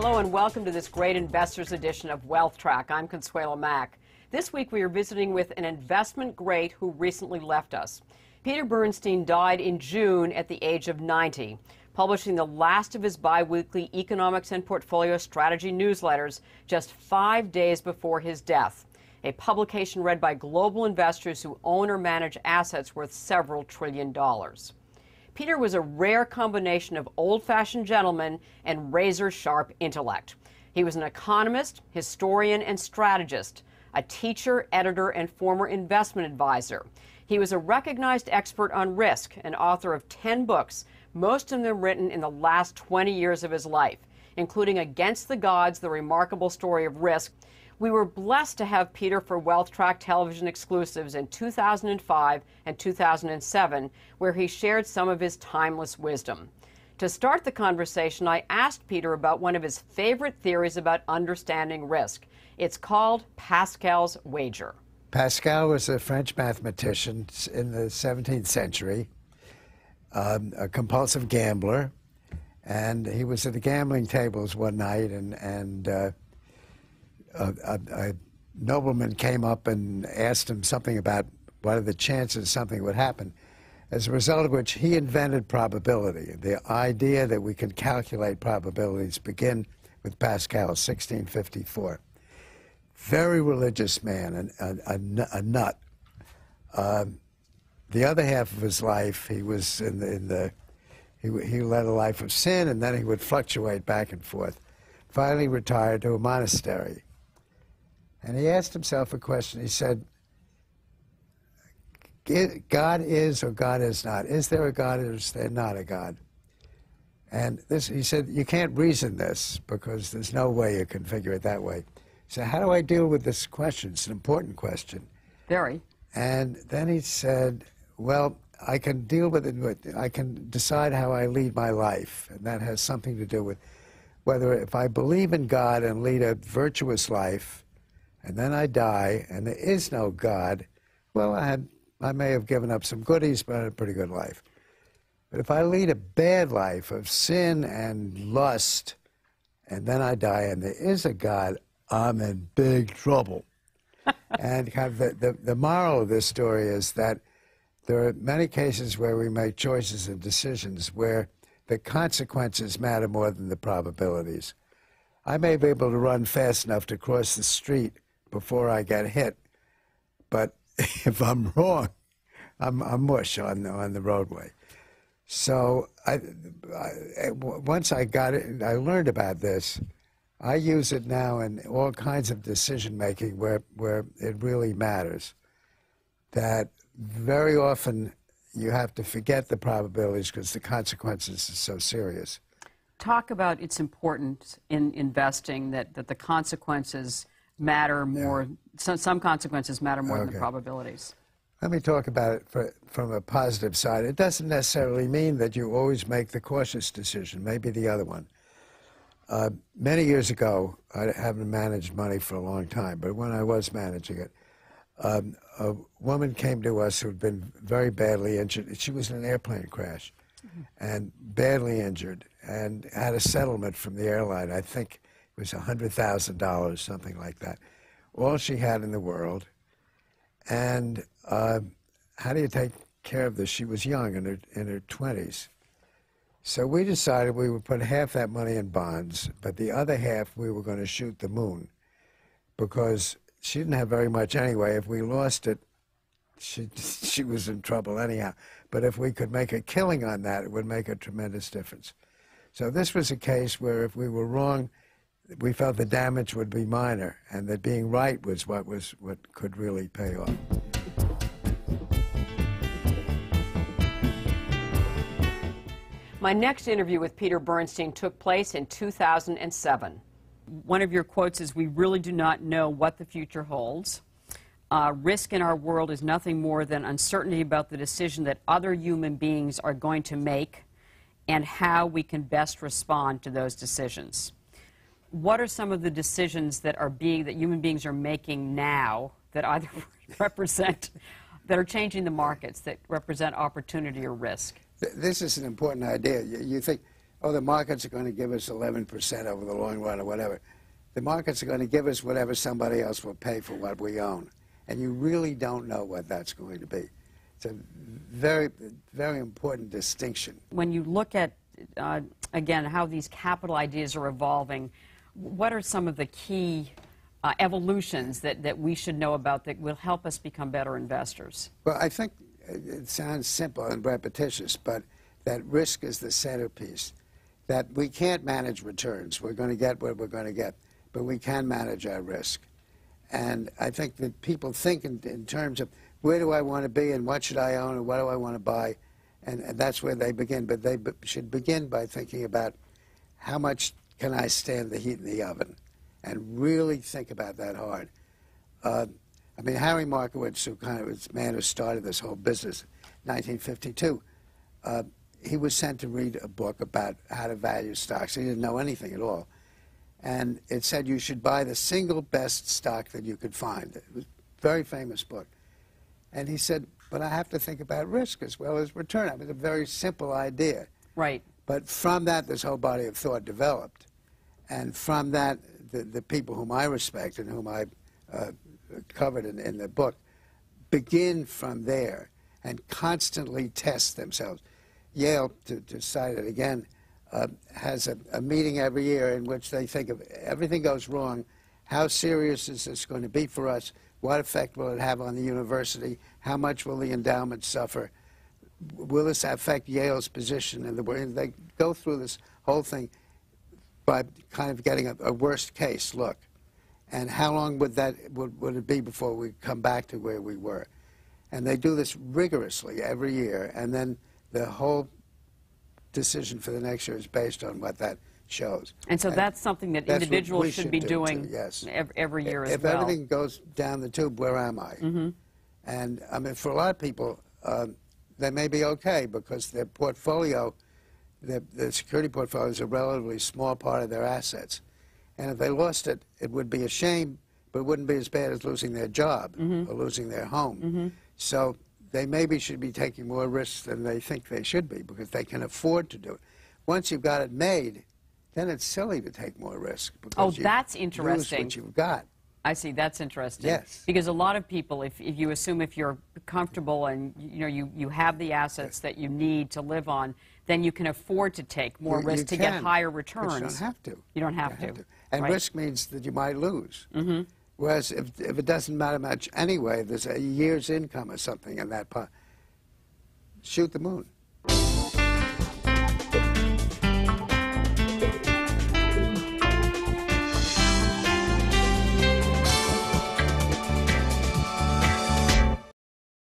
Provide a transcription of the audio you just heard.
Hello and welcome to this great investors edition of Wealth Track. I'm Consuelo Mack. This week we are visiting with an investment great who recently left us. Peter Bernstein died in June at the age of 90, publishing the last of his bi-weekly economics and portfolio strategy newsletters just 5 days before his death, a publication read by global investors who own or manage assets worth several $1 trillion. Peter was a rare combination of old-fashioned gentleman and razor-sharp intellect. He was an economist, historian, and strategist, a teacher, editor, and former investment advisor. He was a recognized expert on risk and author of 10 books, most of them written in the last 20 years of his life, including Against the Gods, The Remarkable Story of Risk. We were blessed to have Peter for Wealth Track television exclusives in 2005 and 2007, where he shared some of his timeless wisdom. To start the conversation, I asked Peter about one of his favorite theories about understanding risk. It's called Pascal's wager. Pascal was a French mathematician in the 17th century, a compulsive gambler, and he was at the gambling tables one night, and a nobleman came up and asked him something about what are the chances something would happen, as a result of which he invented probability. The idea that we can calculate probabilities began with Pascal, 1654. Very religious man, a nut. The other half of his life, he was he led a life of sin, and then he would fluctuate back and forth. Finally retired to a monastery. And he asked himself a question. He said, God is or God is not. Is there a God or is there not a God? And this, he said, you can't reason this because there's no way you can figure it that way. So how do I deal with this question? It's an important question. Very. And then he said, well, I can deal with it. I can decide how I lead my life. And that has something to do with whether if I believe in God and lead a virtuous life, and then I die, and there is no God, well, I may have given up some goodies, but I had a pretty good life. But if I lead a bad life of sin and lust, and then I die, and there is a God, I'm in big trouble. And kind of the moral of this story is that there are many cases where we make choices and decisions where the consequences matter more than the probabilities. I may be able to run fast enough to cross the street before I get hit, but if I'm wrong, I'm mush on the roadway. So once I got it, I learned about this. I use it now in all kinds of decision making where it really matters. That very often you have to forget the probabilities because the consequences are so serious. Talk about its importance in investing, that the consequences matter more. Yeah. Some consequences matter more than the probabilities. Let me talk about it from a positive side. It doesn't necessarily mean that you always make the cautious decision, maybe the other one. Many years ago, I haven't managed money for a long time, but when I was managing it, a woman came to us who'd been very badly injured. She was in an airplane crash and badly injured and had a settlement from the airline. I think it was $100,000, something like that. All she had in the world. And how do you take care of this? She was young, in her 20s. So we decided we would put half that money in bonds, but the other half we were going to shoot the moon because she didn't have very much anyway. If we lost it, she was in trouble anyhow. But if we could make a killing on that, it would make a tremendous difference. So this was a case where if we were wrong, we felt the damage would be minor, and that being right was what could really pay off. My next interview with Peter Bernstein took place in 2007. One of your quotes is, "We really do not know what the future holds. Risk in our world is nothing more than uncertainty about the decision that other human beings are going to make and how we can best respond to those decisions." What are some of the decisions that human beings are making now that either that are changing the markets, that represent opportunity or risk? This is an important idea. You think oh, the markets are going to give us 11% over the long run or whatever. The markets are going to give us whatever somebody else will pay for what we own. And you really don't know what that's going to be. It's a very, very important distinction. When you look at, again, how these capital ideas are evolving, what are some of the key evolutions that we should know about that will help us become better investors? Well, I think it sounds simple and repetitious, but that risk is the centerpiece. That we can't manage returns. We're going to get what we're going to get, but we can manage our risk. And I think that people think in terms of where do I want to be and what should I own and what do I want to buy, and that's where they begin. But they should begin by thinking about how much can I stand the heat in the oven, and really think about that hard. I mean, Harry Markowitz, who kind of was the man who started this whole business in 1952, he was sent to read a book about how to value stocks. He didn't know anything at all. And it said you should buy the single best stock that you could find. It was a very famous book. And he said, but I have to think about risk as well as return. I mean, it's a very simple idea. Right. But from that, this whole body of thought developed. And from that, the people whom I respect and whom I covered in the book begin from there and constantly test themselves. Yale, to cite it again, has a meeting every year in which they think of everything goes wrong, how serious is this going to be for us, what effect will it have on the university, how much will the endowment suffer, will this affect Yale's position in the world. They go through this whole thing by kind of getting a worst case look. And how long would it be before we come back to where we were? And they do this rigorously every year, and then the whole decision for the next year is based on what that shows. And so that's something that individuals should be doing yes. every year as if well. If everything goes down the tube, where am I? Mm-hmm. And I mean, for a lot of people, they may be okay because their portfolio, the security portfolio is a relatively small part of their assets. And if they lost it, it would be a shame, but it wouldn't be as bad as losing their job or losing their home. Mm-hmm. So they maybe should be taking more risks than they think they should be because they can afford to do it. Once you've got it made, then it's silly to take more risk. Oh, that's interesting. Lose what you've got. I see. That's interesting. Yes. Because a lot of people, if you assume if you're comfortable and you have the assets that you need to live on, then you can afford to take more risk to get higher returns. But you don't have to. You don't have to. And right. risk means that you might lose. Mm-hmm. Whereas if it doesn't matter much anyway, there's a year's income or something in that pot. Shoot the moon.